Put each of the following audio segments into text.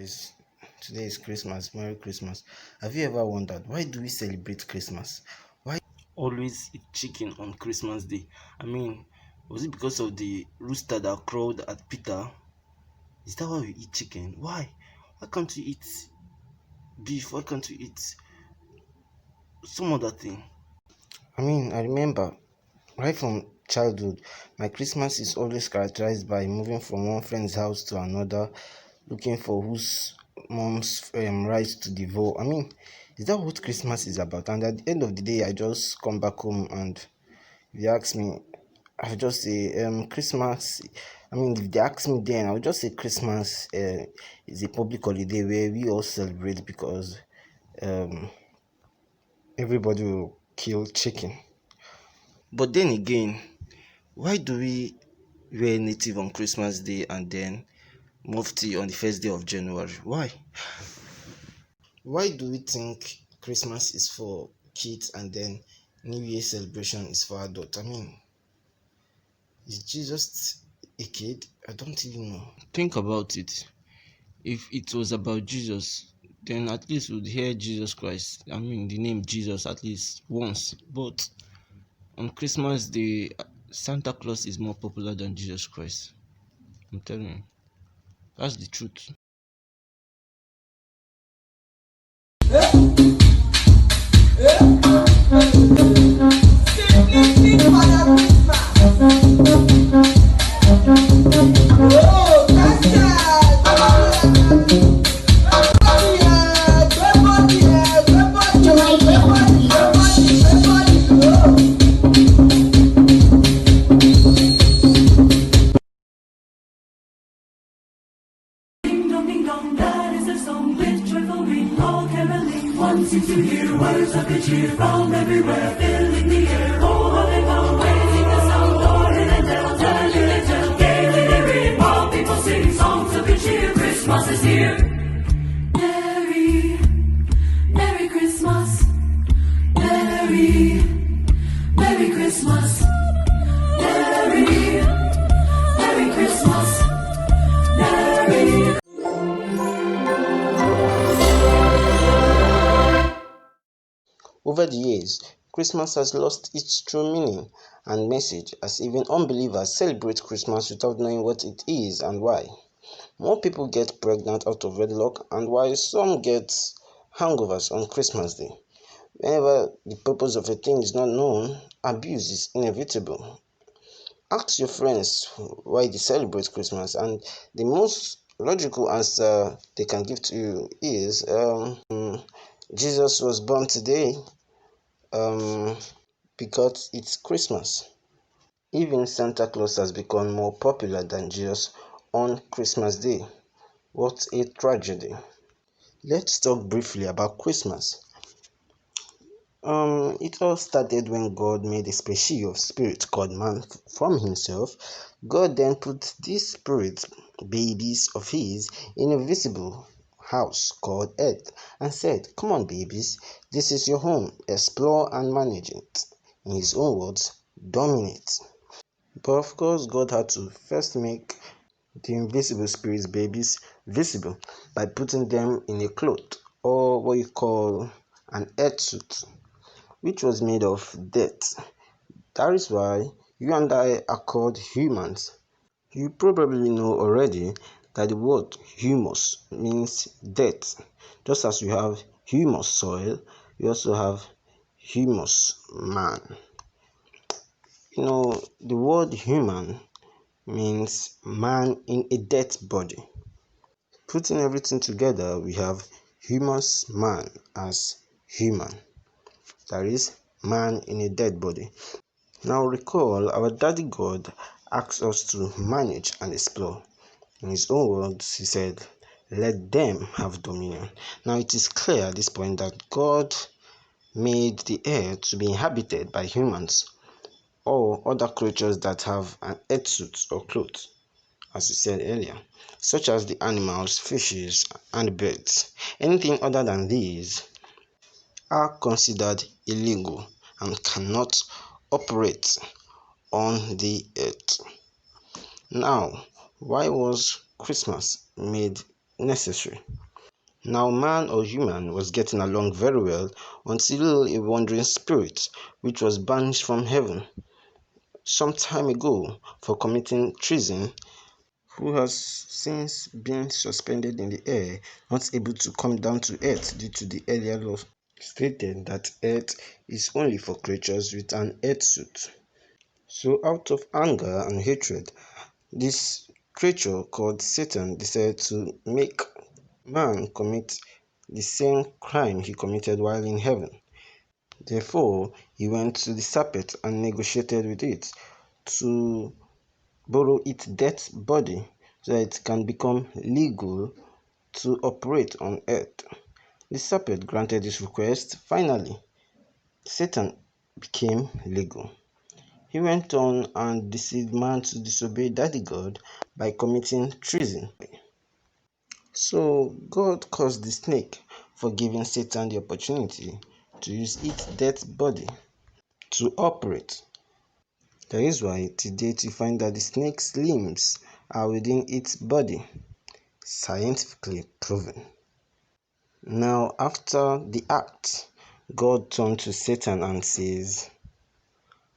Guys, today is Christmas. Merry Christmas. Have you ever wondered why do we celebrate Christmas? Why always eat chicken on Christmas Day? I mean, was it because of the rooster that crowed at Peter? Is that why we eat chicken? Why? Why can't we eat beef? Why can't we eat some other thing? I remember right from childhood, my Christmas is always characterized by moving from one friend's house to another, looking for whose mom's rice to devour. Is that what Christmas is about? And at the end of the day, I just come back home and if they ask me, I just say Christmas. If they ask me then, I would just say Christmas is a public holiday where we all celebrate because um, everybody will kill chicken. But then again, why do we wear native on Christmas Day and then mufti on the first day of January? Why? Why do we think Christmas is for kids and then New Year celebration is for adults? Is Jesus a kid? I don't even know. Think about it. If it was about Jesus, then at least we'd hear Jesus Christ. The name Jesus at least once. But on Christmas Day, Santa Claus is more popular than Jesus Christ. I'm telling you. That's the truth. That is a song with joyful ring, all caroling. One seems to hear words of good cheer from everywhere, filling the air. Oh, how they go, raising the sound, Lord and tell, turning and tell. Gaily they ring, while people sing songs of good cheer. Christmas is here. Merry, Merry Christmas. Merry, Merry Christmas. Merry, Merry Christmas. Merry. Over the years, Christmas has lost its true meaning and message as even unbelievers celebrate Christmas without knowing what it is and why. More people get pregnant out of wedlock, and while some get hangovers on Christmas Day. Whenever the purpose of a thing is not known, abuse is inevitable. Ask your friends why they celebrate Christmas, and the most logical answer they can give to you is Jesus was born today because it's Christmas. Even Santa Claus has become more popular than Jesus on Christmas Day. What a tragedy. Let's talk briefly about Christmas. It all started when God made a species of spirit called man from himself. God then put these spirit babies of his in a visible house called earth and said, "Come on, babies, this is your home. Explore and manage it." In his own words, dominate. But of course, God had to first make the invisible spirits babies visible by putting them in a cloth or what you call an earth suit, which was made of dirt. That is why you and I are called humans. You probably know already that the word humus means dirt. Just as you have humus soil, you also have humus man. The word human means man in a dead body. Putting everything together, we have humus man as human. That is, man in a dead body. Now recall, our daddy God asked us to manage and explore. In his own words, he said, "Let them have dominion." Now it is clear at this point that God made the earth to be inhabited by humans or other creatures that have an earth suit or clothes, as we said earlier, such as the animals, fishes, and birds. Anything other than these are considered illegal and cannot operate on the earth. Now, why was Christmas made necessary. Now man or human was getting along very well until a wandering spirit, which was banished from heaven some time ago for committing treason, who has since been suspended in the air, not able to come down to earth due to the earlier law stated that earth is only for creatures with an earth suit. So out of anger and hatred, this creature called Satan decided to make man commit the same crime he committed while in heaven. Therefore, he went to the serpent and negotiated with it to borrow its dead body so that it can become legal to operate on earth. The serpent granted his request. Finally, Satan became legal. He went on and deceived man to disobey Daddy God by committing treason. So God cursed the snake for giving Satan the opportunity to use its dead body to operate. That is why today you find that the snake's limbs are within its body, scientifically proven. Now, after the act, God turned to Satan and says,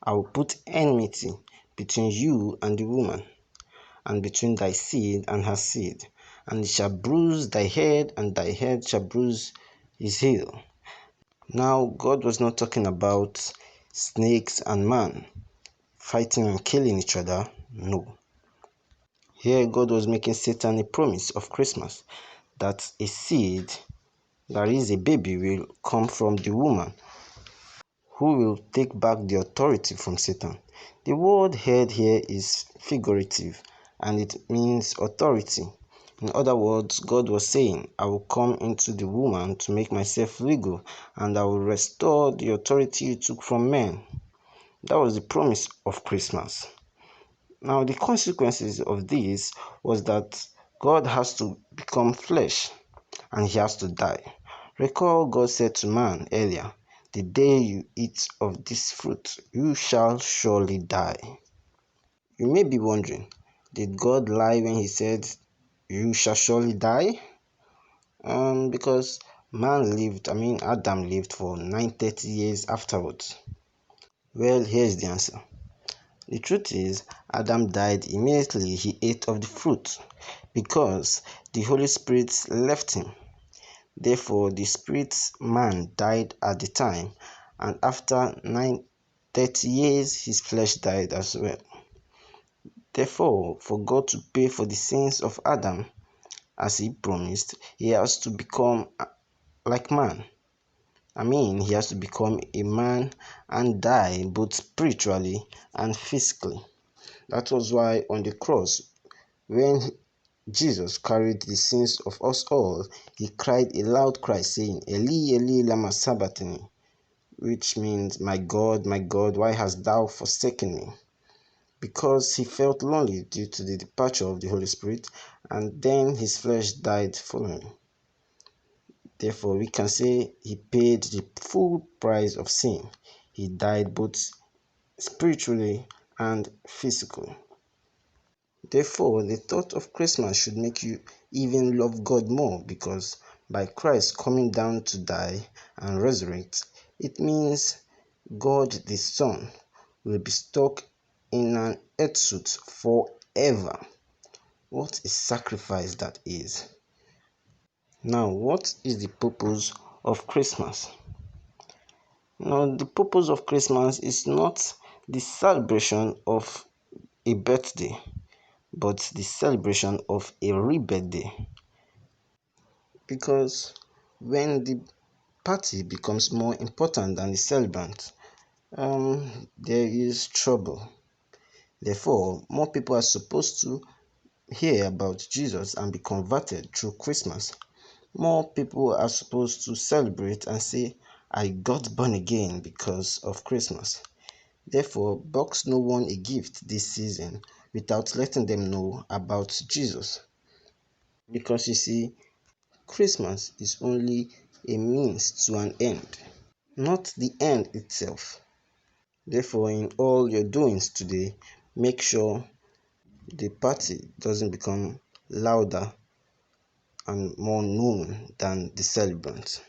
I will put enmity between you and the woman, and between thy seed and her seed, and it shall bruise thy head, and thy head shall bruise his heel. Now, God was not talking about snakes and man fighting and killing each other. No. Here, God was making Satan a promise of Christmas that a seed, that is a baby, will come from the woman who will take back the authority from Satan. The word head here is figurative and it means authority. In other words, God was saying, I will come into the woman to make myself legal and I will restore the authority you took from men. That was the promise of Christmas. Now, the consequences of this was that God has to become flesh and he has to die. Recall God said to man earlier, the day you eat of this fruit, you shall surely die. You may be wondering, did God lie when he said, you shall surely die? Because Adam lived for 930 years afterwards. Well, here's the answer. The truth is, Adam died immediately he ate of the fruit because the Holy Spirit left him. Therefore, the spirit man died at the time, and after 930 years, his flesh died as well. Therefore, for God to pay for the sins of Adam, as he promised, he has to become like man. He has to become a man and die both spiritually and physically. That was why on the cross, when Jesus carried the sins of us all, he cried a loud cry saying, Eli, Eli, lama sabachthani, which means, my God, why hast thou forsaken me? Because he felt lonely due to the departure of the Holy Spirit, and then his flesh died following. Therefore, we can say he paid the full price of sin. He died both spiritually and physically. Therefore, the thought of Christmas should make you even love God more, because by Christ coming down to die and resurrect, it means God the Son will be stuck in an earth suit forever. What a sacrifice that is. Now, what is the purpose of Christmas? Now, the purpose of Christmas is not the celebration of a birthday, but the celebration of a rebirthday. Because when the party becomes more important than the celebrant, there is trouble. Therefore, more people are supposed to hear about Jesus and be converted through Christmas. More people are supposed to celebrate and say, I got born again because of Christmas. Therefore, box no one a gift this season without letting them know about Jesus. Because you see, Christmas is only a means to an end, not the end itself. Therefore, in all your doings today, make sure the party doesn't become louder and more known than the celebrant.